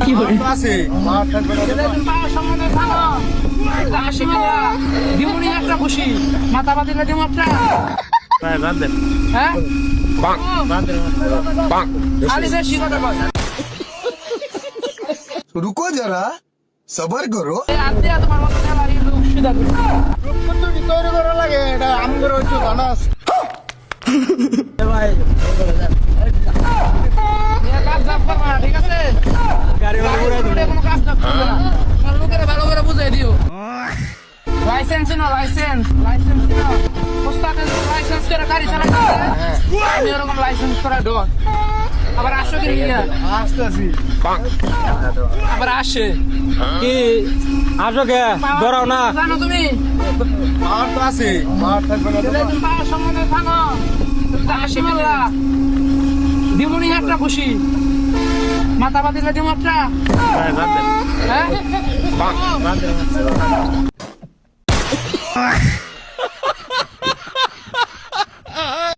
কি করে আছে মার থাকবে না দিমুনি একটা খুশি মাথা বাঁধিলে দিমু একটা ভাই বাদ দেন হ্যাঁ বাদ দেন খালি বেশি কথা কয় रुको जरा सबर करो আজকে তোমার মতো খেলার এই লোক সুদা করে কত কি তৈরি করা লাগে এটা আমগর হচ্ছে জানাস ভাই নিয়ে কাজ জাপ করবা না, ঠিক আছে গাড়ি গাড়ি উড়ে কোনো কাজ জাপ করবে না তোমার লোকেরা ভালো করে বুঝাই দিও লাইসেন্স না লাইসেন্স না ওস্তাদ লাইসেন্স করে গাড়ি চালাতে আমি এরকম লাইসেন্স করা ডর আবার আসো কি নিয়ে আসতেছি আবার আসে কি আসো কে ধরাও না জানো তুমি মার তো আছে মার থাকবে না তুমি পাওয়ার সম্বন্ধে জানো হাসি মাল্লা দিমুনি একটা খুশি মাথা বাঁধিলে দিমু একটা ভাই বাদ দেন হ্যাঁ বাদ দেন